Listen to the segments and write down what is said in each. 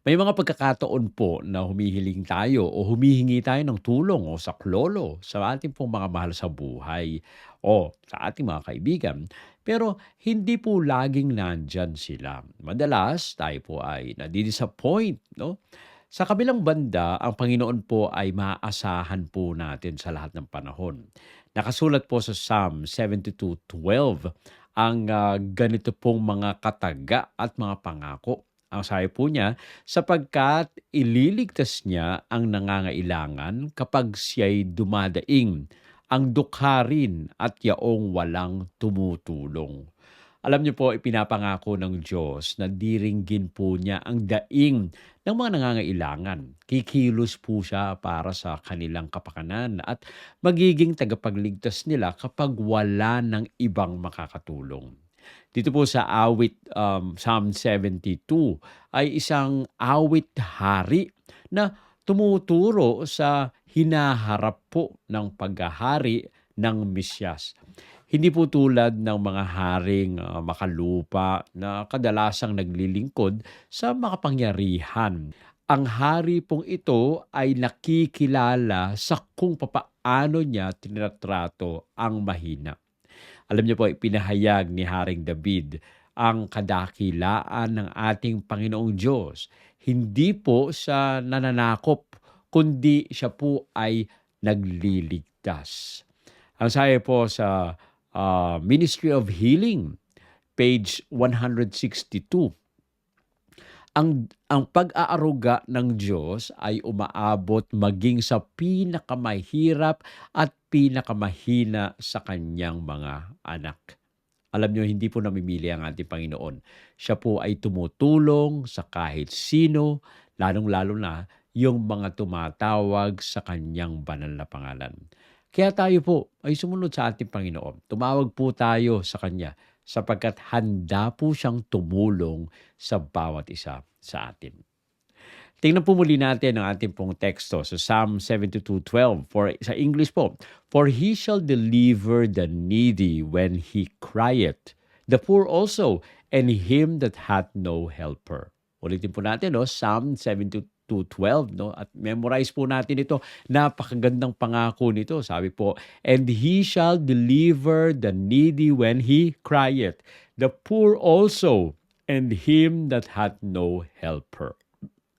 May mga pagkakataon po na humihiling tayo o humihingi tayo ng tulong o saklolo sa ating pong mga mahal sa buhay o sa ating mga kaibigan. Pero hindi po laging nandyan sila. Madalas tayo po ay nadidisappoint, no? Sa kabilang banda, ang Panginoon po ay maaasahan po natin sa lahat ng panahon. Nakasulat po sa Psalm 72:12 ang ganito pong mga kataga at mga pangako. Ang sabi po niya, sapagkat ililigtas niya ang nangangailangan kapag siya'y dumadaing, ang dukha rin at yaong walang tumutulong. Alam niyo po, ipinapangako ng Diyos na diringgin po niya ang daing ng mga nangangailangan. Kikilos po siya para sa kanilang kapakanan at magiging tagapagligtas nila kapag wala ng ibang makakatulong. Dito po sa awit Psalm 72 ay isang awit hari na tumuturo sa hinaharap po ng paghahari ng Mesyas. Hindi po tulad ng mga haring makalupa na kadalasang naglilingkod sa makapangyarihan. Ang hari pong ito ay nakikilala sa kung papaano niya tinatrato ang mahina. Alam niyo po, ipinahayag ni Haring David ang kadakilaan ng ating Panginoong Diyos. Hindi po sa nananakop, kundi siya po ay nagliligtas. Ang sabi po sa Ministry of Healing, page 162, ang pag-aaruga ng Diyos ay umaabot maging sa pinakamahirap at pinakamahina sa kanyang mga anak. Alam niyo, hindi po namimili ang ating Panginoon. Siya po ay tumutulong sa kahit sino, lalong-lalo na yung mga tumatawag sa kanyang banal na pangalan. Kaya tayo po ay sumunod sa ating Panginoon. Tumawag po tayo sa Kanya sapagkat handa po siyang tumulong sa bawat isa sa atin. Tingnan po muli natin ang ating pong teksto sa Psalm 72:12. Sa English po, "For he shall deliver the needy when he crieth, the poor also, and him that hath no helper." Ulitin po natin, no? Psalm 72:12, no? At memorize po natin ito. Napakagandang pangako nito. Sabi po, "And he shall deliver the needy when he crieth, the poor also, and him that hath no helper."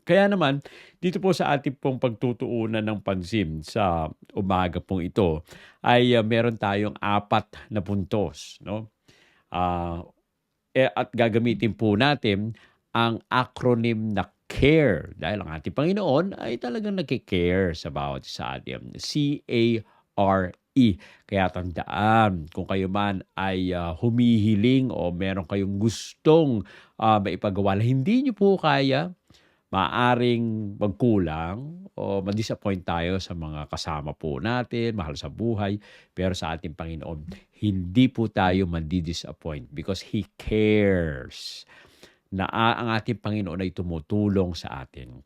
Kaya naman, dito po sa ating pong pagtutuunan ng pansin sa umaga pong ito ay meron tayong 4 na puntos, no? Ah, at gagamitin po natin ang acronym na CARE dahil ang ating Panginoon ay talagang nagke-care sa bawat isa atin. CARE. Kaya tandaan, kung kayo man ay humihiling o meron kayong gustong maipagawa na hindi niyo po kaya, maaring magkulang o ma-disappoint tayo sa mga kasama po natin, mahal sa buhay. Pero sa ating Panginoon, hindi po tayo madi-disappoint because He cares na ang ating Panginoon ay tumutulong sa atin.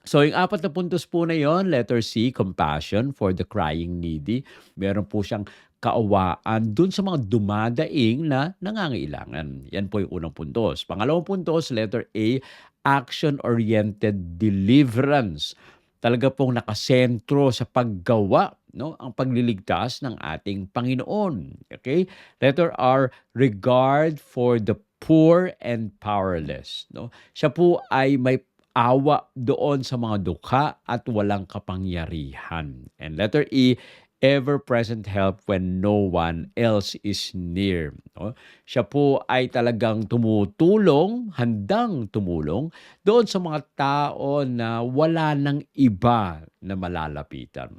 So yung 4 na puntos po na yon, letter C, compassion for the crying needy. Meron po siyang kaawaan dun sa mga dumadaing na nangangailangan. Yan po yung unang puntos. Pangalawang puntos, letter A, action-oriented deliverance. Talaga pong nakasentro sa paggawa, no, ang pagliligtas ng ating Panginoon. Okay? Letter R, regard for the poor and powerless. No? Siya po ay may awa doon sa mga dukha at walang kapangyarihan. And letter E, ever-present help when no one else is near. No? Siya po ay talagang tumutulong, handang tumulong doon sa mga tao na wala ng iba na malalapitan.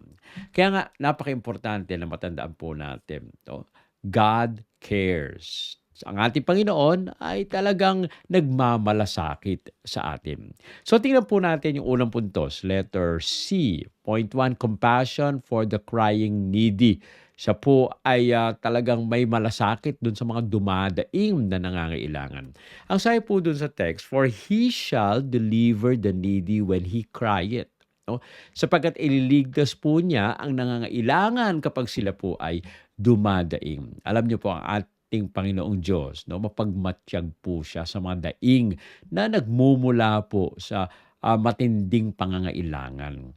Kaya nga, napaka-importante na matandaan po natin, no? God cares. Ang ating Panginoon ay talagang nagmamalasakit sa atin. So tingnan po natin yung unang puntos, letter C. Point 1, compassion for the crying needy. Siya po ay talagang may malasakit dun sa mga dumadaing na nangangailangan. Ang sabi po dun sa text, "For he shall deliver the needy when he crieth." No? Sapagkat ililigtas po niya ang nangangailangan kapag sila po ay dumadaing. Alam niyo po, ang ating Panginoong Diyos, 'no, mapagmatyag po siya sa mga daing na nagmumula po sa, matinding pangangailangan.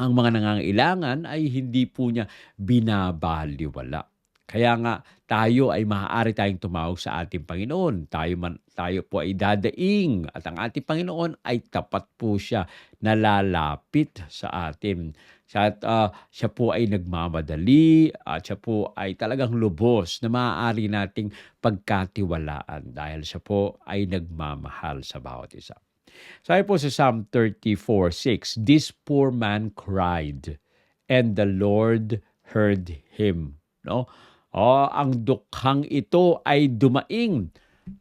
Ang mga nangangailangan ay hindi po niya binabalewala. Kaya nga tayo ay maaari tayong tumawag sa ating Panginoon. Tayo po ay dadaing at ang ating Panginoon ay tapat po siya na lalapit sa atin. Siya po ay nagmamadali at siya po ay talagang lubos na maaari nating pagkatiwalaan dahil siya po ay nagmamahal sa bawat isa. Sabi po sa Psalm 34:6, "This poor man cried, and the Lord heard him." No? Ang dukhang ito ay dumaing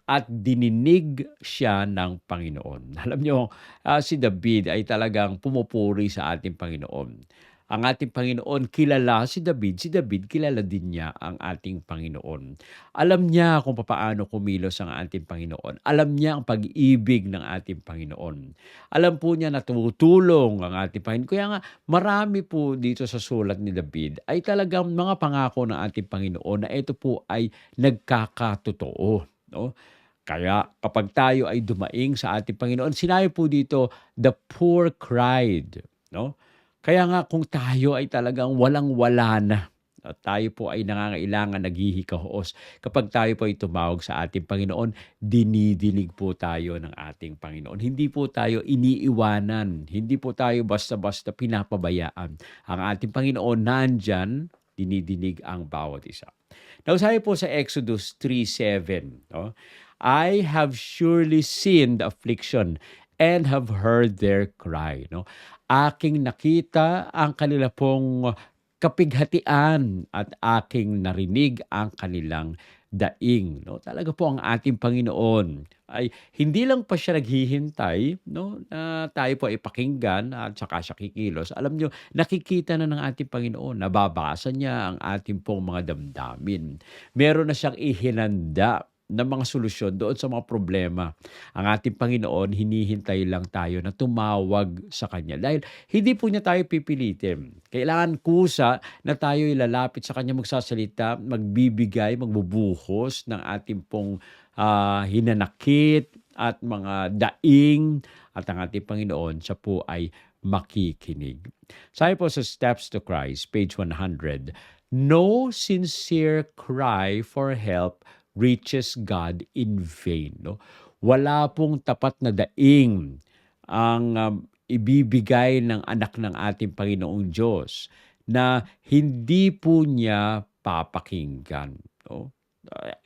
at dininig siya ng Panginoon. Alam niyo, si David ay talagang pumupuri sa ating Panginoon. Ang ating Panginoon kilala si David kilala din niya ang ating Panginoon. Alam niya kung papaano kumilos ang ating Panginoon. Alam niya ang pag-ibig ng ating Panginoon. Alam po niya na tumutulong ang ating Panginoon. Kaya nga marami po dito sa sulat ni David ay talagang mga pangako ng ating Panginoon na ito po ay nagkakatotoo. No? Kaya kapag tayo ay dumaing sa ating Panginoon, sinabi po dito, the poor cried. No? Kaya nga kung tayo ay talagang walang-wala na, at tayo po ay nangangailangan, naghihikahos, kapag tayo po ay tumawag sa ating Panginoon, dinidinig po tayo ng ating Panginoon. Hindi po tayo iniiwanan, hindi po tayo basta-basta pinapabayaan. Ang ating Panginoon nandyan, dinidinig ang bawat isa. Now, sabi po sa Exodus 3:7, no? "I have surely seen the affliction and have heard their cry." No? Aking nakita ang kanila pong kapighatian at aking narinig ang kanilang daing. No? Talaga po ang ating Panginoon ay hindi lang pa siya naghihintay, no, na tayo po ay pakinggan at saka siya kikilos. Alam niyo, nakikita na ng ating Panginoon, nababasa niya ang ating pong mga damdamin. Meron na siyang ihinanda ng mga solusyon doon sa mga problema. Ang ating Panginoon, hinihintay lang tayo na tumawag sa Kanya. Dahil hindi po niya tayo pipilitin. Kailangan kusa na tayo ilalapit sa Kanya, magsasalita, magbibigay, magbubuhos ng ating pong hinanakit at mga daing. At ang ating Panginoon, siya po ay makikinig. Sabi po sa Steps to Christ, page 100, "No sincere cry for help reaches God in vain." No? Wala pong tapat na daing ang ibibigay ng anak ng ating Panginoong Diyos na hindi po niya papakinggan. No?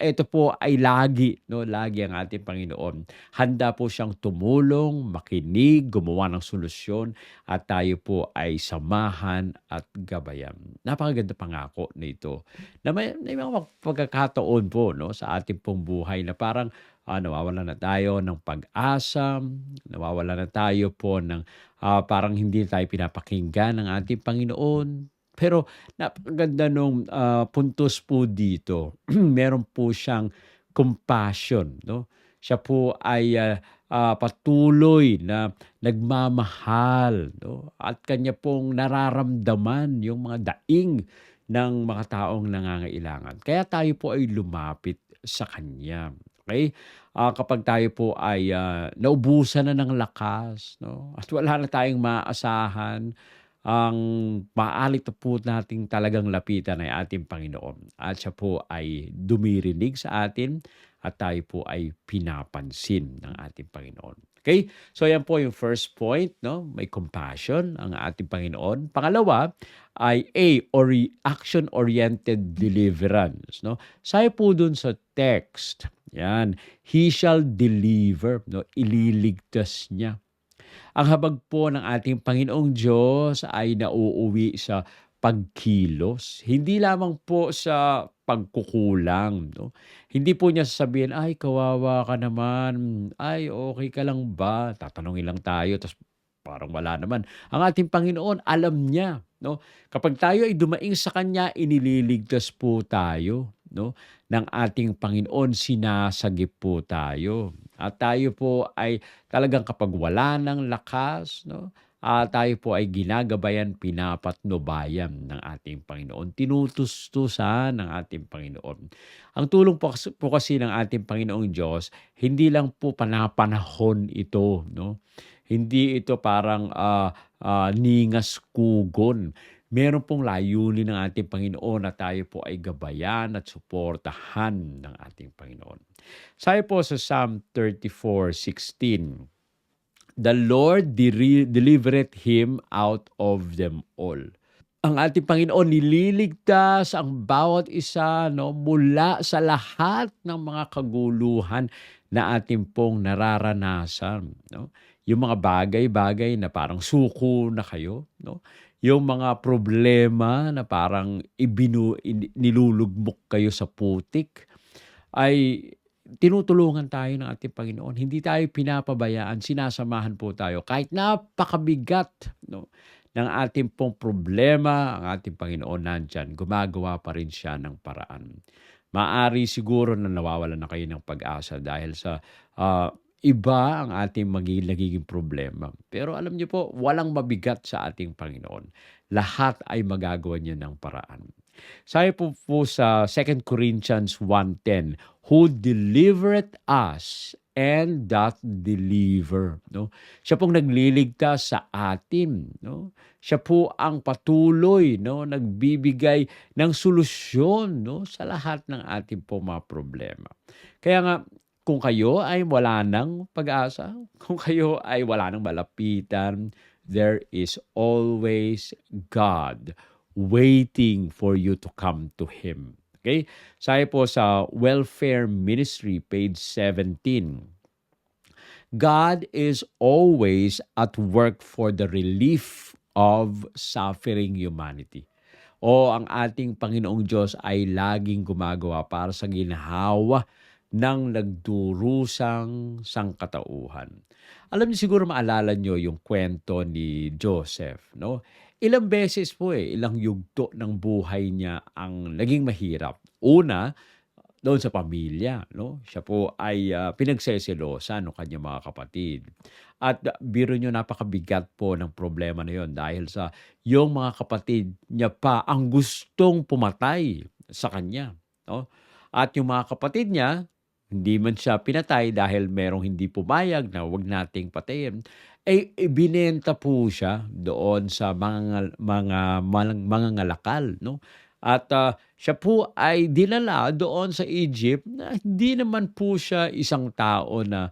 Ito po ay lagi, no, lagi ang ating Panginoon. Handa po siyang tumulong, makinig, gumawa ng solusyon at tayo po ay samahan at gabayan. Napakaganda pangako nito. Na may mga pagkakataon po, no, sa ating pong buhay na parang nawawalan na tayo ng pag-asa, nawawalan na tayo po ng parang hindi tayo pinapakinggan ng ating Panginoon. Pero napakaganda nung puntos po dito. Meron po siyang compassion, no? Siya po ay patuloy na nagmamahal, no? At kanya pong nararamdaman yung mga daing ng mga taong nangangailangan. Kaya tayo po ay lumapit sa kanya. Okay? Kapag tayo po ay naubusan na ng lakas, no? At wala na tayong maasahan, ang maaari po nating talagang lapitan ay ating Panginoon at siya po ay dumirinig sa atin at tayo po ay pinapansin ng ating Panginoon. Okay? So yan po yung first point, no? May compassion ang ating Panginoon. Pangalawa ay action-oriented deliverance, no? Sabi po dun sa text, yan, He shall deliver, no? Ililigtas niya. Ang habag po ng ating Panginoong Diyos ay nauuwi sa pagkilos. Hindi lamang po sa pagkukulang. No? Hindi po niya sasabihin, ay kawawa ka naman, ay okay ka lang ba? Tatanungin lang tayo, tapos parang wala naman. Ang ating Panginoon, alam niya. No? Kapag tayo ay dumaing sa Kanya, inililigtas po tayo. No? Ng ating Panginoon, sinasagip po tayo. At tayo po ay talagang kapag wala ng lakas, no? tayo po ay ginagabayan, pinapatnubayan ng ating Panginoon, tinutustusan ng ating Panginoon. Ang tulong po kasi ng ating Panginoong Diyos, hindi lang po panapanahon ito, no? Hindi ito parang ningas kugon. Meron pong layunin ng ating Panginoon na tayo po ay gabayan at suportahan ng ating Panginoon. Sabi po sa Psalm 34:16, "The Lord delivereth him out of them all." Ang ating Panginoon nililigtas ang bawat isa, no, mula sa lahat ng mga kaguluhan na ating pong nararanasan, no. Yung mga bagay-bagay na parang suko na kayo, no. Yung mga problema na parang nilulugmok kayo sa putik, ay tinutulungan tayo ng ating Panginoon. Hindi tayo pinapabayaan, sinasamahan po tayo kahit napakabigat, no, ng ating pong problema. Ang ating Panginoon nandiyan, gumagawa pa rin siya ng paraan. Maari siguro na nawawalan na kayo ng pag-asa dahil sa iba ang ating nagiging problema. Pero alam niyo po, walang mabigat sa ating Panginoon. Lahat ay magagawa niya ng paraan. Sabi po sa 2 Corinthians 1:10, "Who delivereth us and doth deliver." No? Siya pong nagliligtas sa atin. No? Siya po ang patuloy, no, nagbibigay ng solusyon, no, sa lahat ng ating po mga problema. Kaya nga, kung kayo ay wala ng pag-asa, kung kayo ay wala ng malapitan, there is always God waiting for you to come to Him. Okay? Sabi po sa Welfare Ministry, page 17, "God is always at work for the relief of suffering humanity." O ang ating Panginoong Diyos ay laging gumagawa para sa ginhawa ng nagdurusang sangkatauhan. Alam niyo, siguro maalala niyo yung kwento ni Joseph, no? Ilang beses po ilang yugto ng buhay niya ang naging mahirap. Una, doon sa pamilya, no? Siya po ay pinagseselosan ng kanyang mga kapatid. At biro niyo, napakabigat po ng problema na yon dahil sa yung mga kapatid niya pa ang gustong pumatay sa kanya, no? At yung mga kapatid niya, hindi man siya pinatay dahil merong hindi pumayag na wag nating patayin, ay ibinenta po siya doon sa mga ngalakal, no? At siya po ay dinala doon sa Egypt na hindi naman po siya isang tao na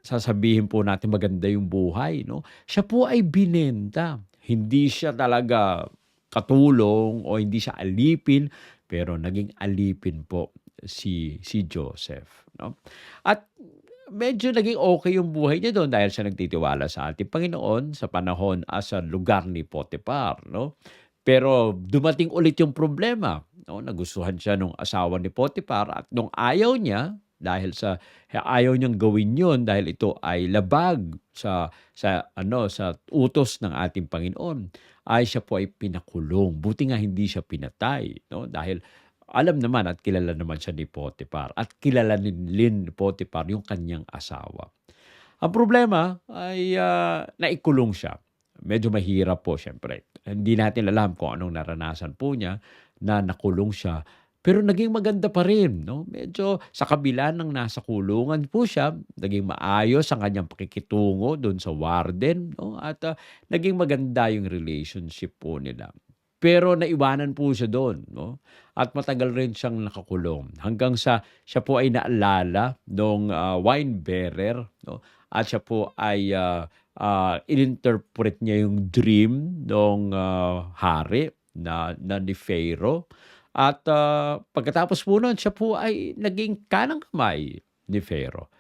sasabihin po natin maganda yung buhay, no? Siya po ay binenta. Hindi siya talaga katulong o hindi siya alipin, pero naging alipin po si Joseph, no? At medyo naging okay yung buhay niya doon dahil siya nagtitiwala sa ating Panginoon sa panahon sa lugar ni Potiphar, no? Pero dumating ulit yung problema, no? Nagustuhan siya nung asawa ni Potiphar at nung ayaw niya, dahil sa ayaw niyang gawin yun dahil ito ay labag sa utos ng ating Panginoon, ay siya po ay pinakulong. Buti nga hindi siya pinatay, no? Dahil alam naman at kilala naman siya ni Potiphar at kilala ni Potiphar yung kanyang asawa. Ang problema ay naikulong siya. Medyo mahirap po siyempre. Hindi natin alam kung anong naranasan po niya na nakulong siya. Pero naging maganda pa rin, no? Medyo sa kabila ng nasa kulungan po siya, naging maayos ang kanyang pakikitungo doon sa warden, no? At naging maganda yung relationship po nila. Pero naiwanan po siya doon, no? At matagal rin siyang nakakulong hanggang sa siya po ay naalala nung wine bearer, no? At siya po ay ininterpret niya yung dream nung hari na ni Pharaoh. At pagkatapos po nun, siya po ay naging kanang kamay ni Pharaoh.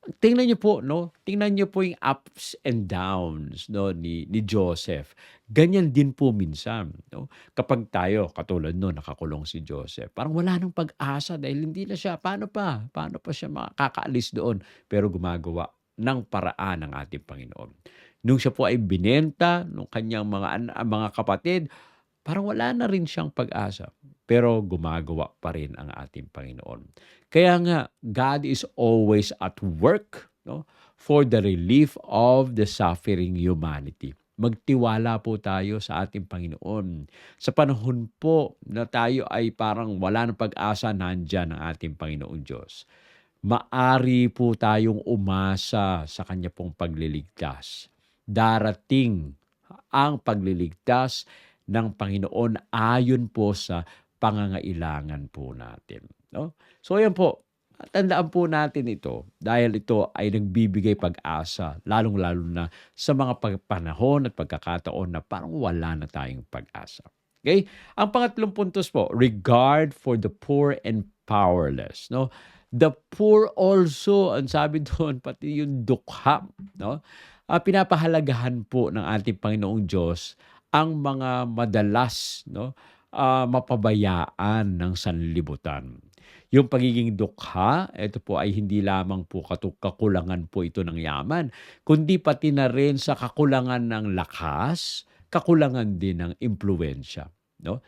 Tingnan niyo po, no? Tingnan niyo po yung ups and downs, no, ni Joseph. Ganyan din po minsan, no? Kapag tayo, katulad no, nakakulong si Joseph, parang wala nang pag-asa dahil hindi na siya, paano pa? Paano pa siya makakaalis doon? Pero gumagawa ng paraan ng ating Panginoon. Nung siya po ay binenta nung kanyang mga kapatid, parang wala na rin siyang pag-asa. Pero gumagawa pa rin ang ating Panginoon. Kaya nga, God is always at work, no? for the relief of the suffering humanity. Magtiwala po tayo sa ating Panginoon. Sa panahon po na tayo ay parang wala ng pag-asa, nandiyan ang ating Panginoong Diyos. Maari po tayong umasa sa Kanya pong pagliligtas. Darating ang pagliligtas ng Panginoon ayon po sa pangangailangan po natin. No? So yan po, tandaan po natin ito dahil ito ay nagbibigay pag-asa, lalong-lalo na sa mga panahon at pagkakataon na parang wala na tayong pag-asa. Okay? Ang pangatlong puntos po, regard for the poor and powerless. No? The poor also, ang sabi doon, pati yung dukha. No? Pinapahalagahan po ng ating Panginoong Diyos ang mga madalas mapabayaan ng sanlibutan. Yung pagiging dukha, ito po ay hindi lamang po kakulangan po ito ng yaman, kundi pati na rin sa kakulangan ng lakas, kakulangan din ng impluwensya. No?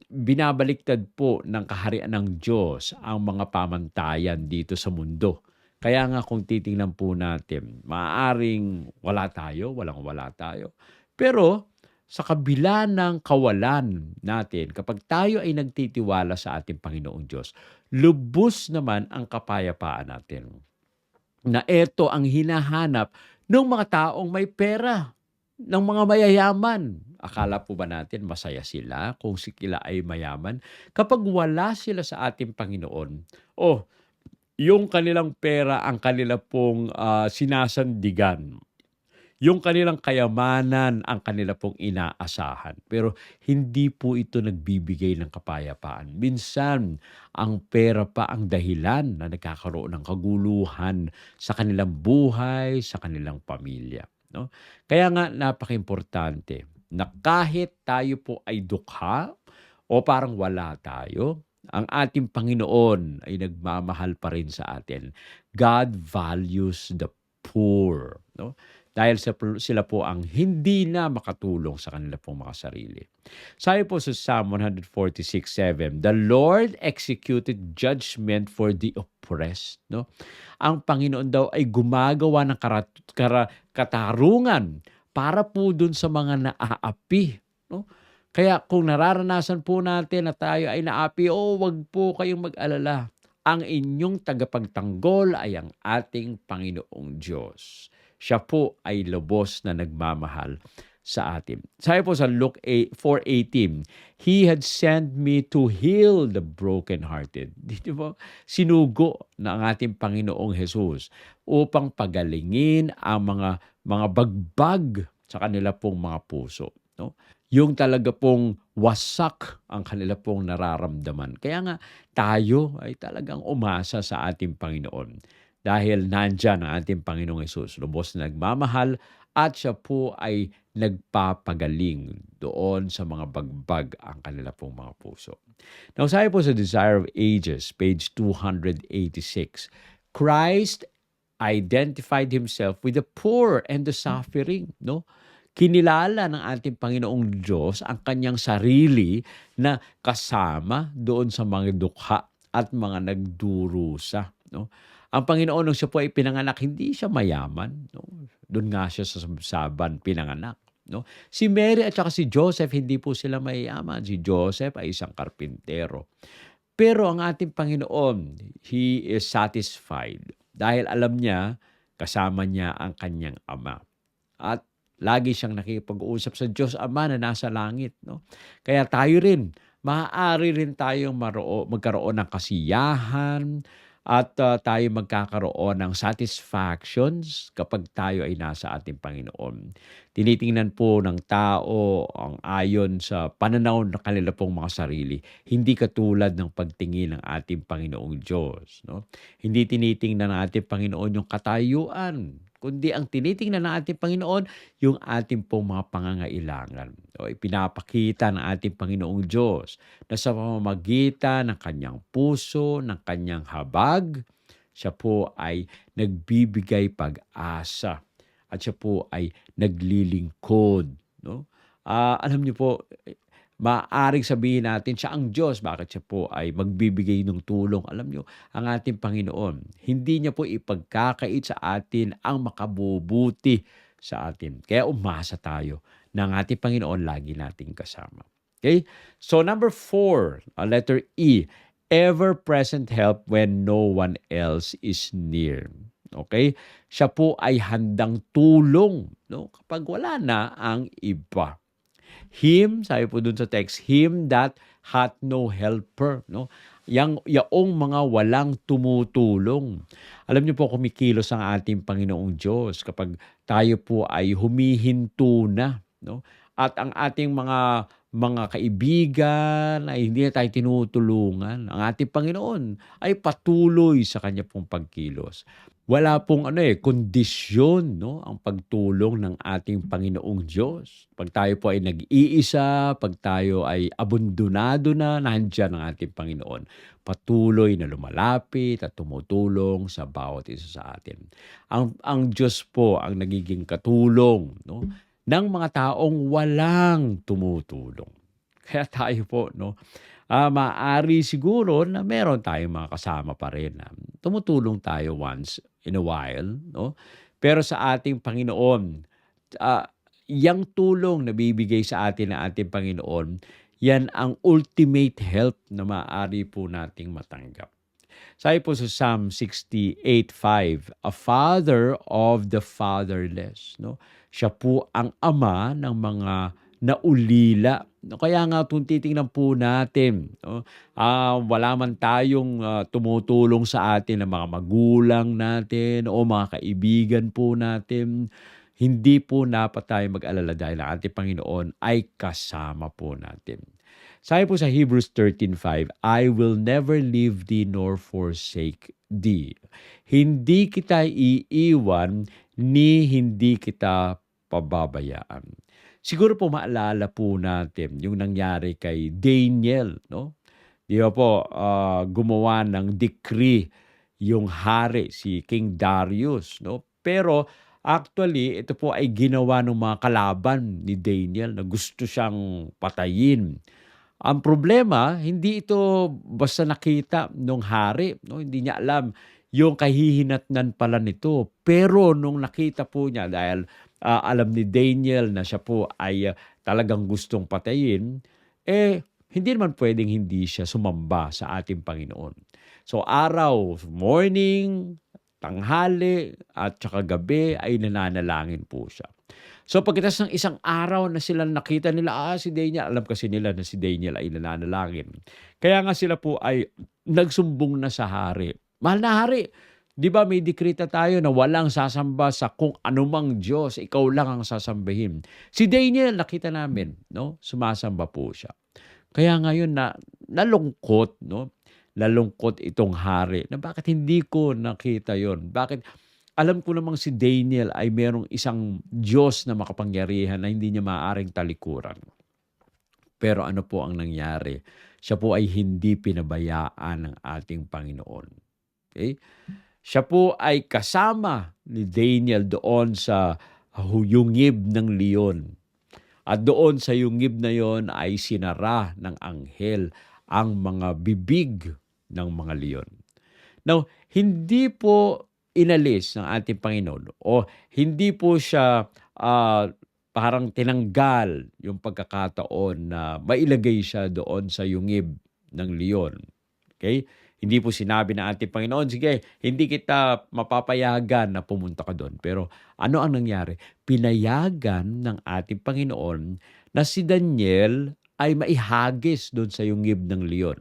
Binabaliktad po ng kaharian ng Diyos ang mga pamantayan dito sa mundo. Kaya nga kung titingnan po natin, maaaring wala tayo, walang-wala tayo. Pero sa kabila ng kawalan natin, kapag tayo ay nagtitiwala sa ating Panginoong Diyos, lubos naman ang kapayapaan natin. Na ito ang hinahanap ng mga taong may pera, ng mga mayayaman. Akala po ba natin masaya sila kung sila ay mayaman? Kapag wala sila sa ating Panginoon, yung kanilang pera ang kanila pong sinasandigan. Yung kanilang kayamanan ang kanila pong inaasahan. Pero hindi po ito nagbibigay ng kapayapaan. Minsan, ang pera pa ang dahilan na nagkakaroon ng kaguluhan sa kanilang buhay, sa kanilang pamilya. No? Kaya nga napaka-importante na kahit tayo po ay dukha o parang wala tayo, ang ating Panginoon ay nagmamahal pa rin sa atin. God values the poor. No? Dahil sila po ang hindi na makatulong sa kanila pong mga sarili. Sabi po sa Psalm 146:7, the Lord executed judgment for the oppressed. No? Ang Panginoon daw ay gumagawa ng katarungan para po dun sa mga naaapi. No? Kaya kung nararanasan po natin na tayo ay naapi, wag po kayong mag-alala. Ang inyong tagapagtanggol ay ang ating Panginoong Diyos. Siya po ay lubos na nagmamahal sa atin. Sabi po sa Luke 4:18, He had sent me to heal the brokenhearted. Dito po, sinugo na ang ating Panginoong Jesus upang pagalingin ang mga bagbag sa kanila pong mga puso. No? Yung talaga pong wasak ang kanila pong nararamdaman. Kaya nga tayo ay talagang umasa sa ating Panginoon. Dahil nandyan ang ating Panginoong Hesus, lubos na nagmamahal at siya po ay nagpapagaling doon sa mga bagbag ang kanila pong mga puso. Now, sabi po sa Desire of Ages, page 286, Christ identified himself with the poor and the suffering. No? Kinilala ng ating Panginoong Diyos ang kanyang sarili na kasama doon sa mga dukha at mga nagdurusa. No? Ang Panginoon nung siya po ay pinanganak, hindi siya mayaman. No? Doon nga siya sa sabsaban pinanganak. No? Si Mary at saka si Joseph, hindi po sila mayaman. Si Joseph ay isang karpintero. Pero ang ating Panginoon, He is satisfied. Dahil alam niya, kasama niya ang kanyang ama. At lagi siyang nakipag-uusap sa Diyos Ama na nasa langit. No? Kaya tayo rin, maaari rin tayong magkaroon ng kasiyahan, at tayo magkakaroon ng satisfactions kapag tayo ay nasa ating Panginoon. Tinitingnan po ng tao ang ayon sa pananaw ng kanila pong mga sarili. Hindi katulad ng pagtingin ng ating Panginoong Diyos. No? Hindi tinitingnan ng ating Panginoon yung katayuan, kundi ang tinitingnan ng ating Panginoon yung ating pong mga pangangailangan. O ipinapakita ng ating Panginoong Diyos na sa pamamagitan ng kanyang puso, ng kanyang habag, siya po ay nagbibigay pag-asa at siya po ay naglilingkod. No? Alam niyo po, maaaring sabihin natin siya ang Diyos. Bakit siya po ay magbibigay ng tulong? Alam niyo, ang ating Panginoon, hindi niya po ipagkakait sa atin ang makabubuti sa atin. Kaya umasa tayo na ang ating Panginoon lagi nating kasama. Okay? So number 4, letter E, ever-present help when no one else is near. Okay? Siya po ay handang tulong, no? Kapag wala na ang iba. Him, sabi po dun sa text, him that hath no helper, no? Yaong mga walang tumutulong. Alam niyo po, kumikilos ang ating Panginoong Diyos kapag tayo po ay humihinto na, no? At ang ating mga kaibigan ay hindi na tayo tinutulungan. Ang ating Panginoon ay patuloy sa kanya pong pagkilos. Wala pong kondisyon, no, ang pagtulong ng ating Panginoong Diyos. Pag tayo po ay nag-iisa, pag tayo ay abandonado na, nandiyan ang ating Panginoon. Patuloy na lumalapit at tumutulong sa bawat isa sa atin. Ang Diyos po ang nagiging katulong, no, ng mga taong walang tumutulong. Kaya tayo po, no, maaari siguro na meron tayong mga kasama pa rin na tumutulong tayo once in a while, no? Pero sa ating Panginoon, yang tulong na bibigay sa atin ng ating Panginoon, yan ang ultimate help na maaari po nating matanggap. Sabi po sa Psalm 68:5, a father of the fatherless, no? Siya po ang ama ng mga naulila. No, kaya nga kung titingnan po natin, no, wala man tayong tumutulong sa atin ng mga magulang natin o mga kaibigan po natin, hindi po dapat tayo mag-alala dahil ang ating Panginoon ay kasama po natin. Sabi po sa Hebrews 13:5, I will never leave thee nor forsake thee. Hindi kita iiwan ni hindi kita pababayaan. Siguro po maalala po natin yung nangyari kay Daniel, no? Di ba po, gumawa ng decree yung hari, si King Darius, no? Pero actually, ito po ay ginawa ng mga kalaban ni Daniel na gusto siyang patayin. Ang problema, hindi ito basta nakita nung hari, no? Hindi niya alam yung kahihinatnan pala nito. Pero nung nakita po niya, dahil alam ni Daniel na siya po ay talagang gustong patayin, hindi naman pwedeng hindi siya sumamba sa ating Panginoon. So araw, morning, tanghali, at saka gabi ay nananalangin po siya. So pagkatapos ng isang araw na sila nakita nila, si Daniel, alam kasi nila na si Daniel ay nananalangin. Kaya nga sila po ay nagsumbong na sa hari. Mahal na hari, di ba may dekreta tayo na walang sasamba sa kung anumang Diyos, ikaw lang ang sasambahin. Si Daniel, nakita namin, no? Sumasamba po siya. Kaya ngayon nalungkot, no? Nalungkot itong hari na bakit hindi ko nakita yon? Bakit alam ko namang si Daniel ay merong isang Diyos na makapangyarihan na hindi niya maaaring talikuran. Pero ano po ang nangyari? Siya po ay hindi pinabayaan ng ating Panginoon. Okay? Siya po ay kasama ni Daniel doon sa yungib ng leon. At doon sa yungib na yon ay sinara ng anghel ang mga bibig ng mga leon. Now, hindi po inalis ng ating Panginoon o hindi po siya parang tinanggal yung pagkakataon na mailagay siya doon sa yungib ng leon. Okay? Hindi po sinabi ng ating Panginoon, sige, hindi kita mapapayagan na pumunta ka doon. Pero ano ang nangyari? Pinayagan ng ating Panginoon na si Daniel ay maihagis doon sa yungib ng leon.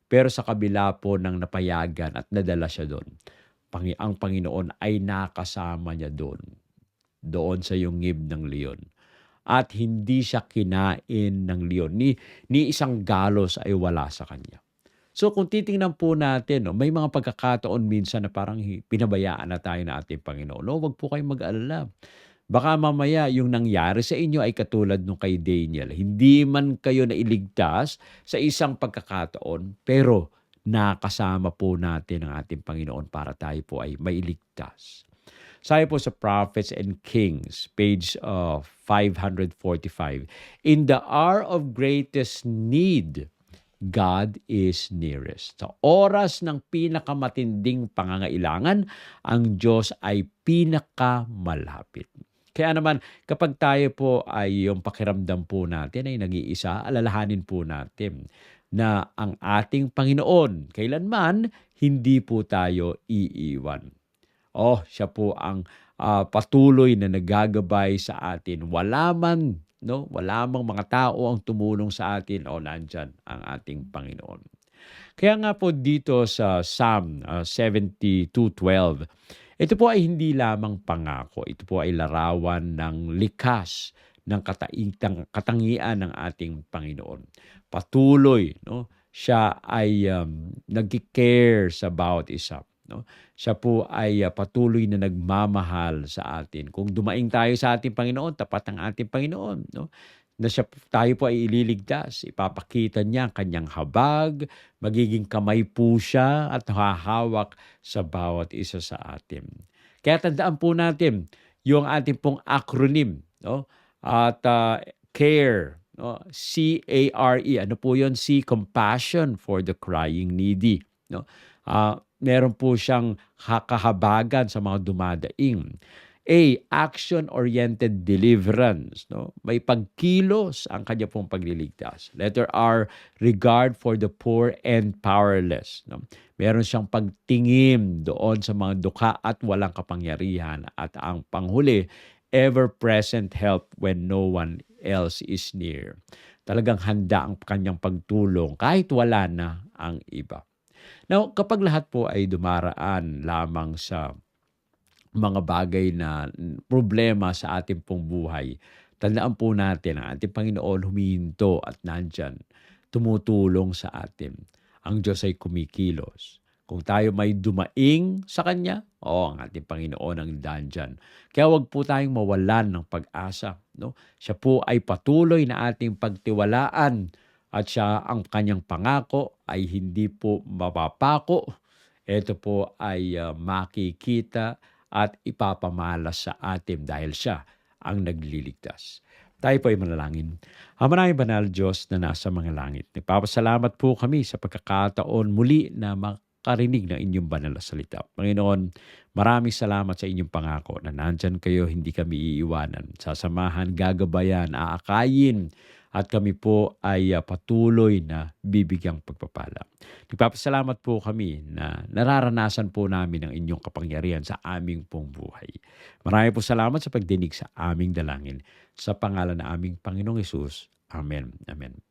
Pero sa kabila po ng napayagan at nadala siya doon, ang Panginoon ay nakasama niya doon sa yungib ng leon. At hindi siya kinain ng leon. Ni isang galos ay wala sa kanya. So kung titingnan po natin, no, may mga pagkakataon minsan na parang pinabayaan na tayo na ating Panginoon. No, wag po kayong mag-alala. Baka mamaya yung nangyari sa inyo ay katulad nung kay Daniel. Hindi man kayo nailigtas sa isang pagkakataon, pero nakasama po natin ang ating Panginoon para tayo po ay mailigtas. Sabi po sa Prophets and Kings, page 545, in the hour of greatest need, God is nearest. Sa oras ng pinakamatinding pangangailangan, ang Diyos ay pinakamalapit. Kaya naman, kapag tayo po ay yung pakiramdam po natin ay nag-iisa, alalahanin po natin na ang ating Panginoon, kailanman, hindi po tayo iiwan. Siya po ang patuloy na naggagabay sa atin. Wala mang mga tao ang tumulong sa atin, nandyan ang ating Panginoon. Kaya nga po dito sa Psalm 72:12, ito po ay hindi lamang pangako, ito po ay larawan ng likas ng katangian ng ating Panginoon. Patuloy, siya ay nagki-care sa bawat isa. Siya po ay patuloy na nagmamahal sa atin. Kung dumaing tayo sa ating Panginoon, tapat ang ating Panginoon. Na tayo po ay ililigtas. Ipapakita niya ang kanyang habag, magiging kamay po siya at hahawak sa bawat isa sa atin. Kaya tandaan po natin yung ating pong acronym, at CARE, C-A-R-E. Ano po yun? C, compassion for the crying needy. Meron po siyang kahabagan sa mga dumadaing. A, action-oriented deliverance. May pagkilos ang kanya pong pagliligtas. Letter R, regard for the poor and powerless. Meron siyang pagtingin doon sa mga dukha at walang kapangyarihan. At ang panghuli, ever-present help when no one else is near. Talagang handa ang kanyang pagtulong kahit wala na ang iba. Now, kapag lahat po ay dumaraan lamang sa mga bagay na problema sa ating pong buhay, tandaan po natin ang ating Panginoon humihinto at nandyan, tumutulong sa atin. Ang Diyos ay kumikilos. Kung tayo may dumaing sa Kanya, ang ating Panginoon ang nandyan. Kaya wag po tayong mawalan ng pag-asa. Siya po ay patuloy na ating pagtiwalaan at siya ang kanyang pangako ay hindi po mapapako. Ito po ay makikita at ipapamalas sa atin dahil siya ang nagliligtas. Tayo po ay manalangin. Maraming banal Diyos na nasa mga langit. Nagpapasalamat po kami sa pagkakataon muli na makarinig ng inyong banal na salita. Panginoon, maraming salamat sa inyong pangako na nandyan kayo, hindi kami iiwanan. Sasamahan, gagabayan, aakayin, at kami po ay patuloy na bibigyang pagpapala. Nagpapasalamat po kami na nararanasan po namin ang inyong kapangyarihan sa aming pong buhay. Marami po salamat sa pagdinig sa aming dalangin. Sa pangalan ng aming Panginoong Hesus. Amen. Amen.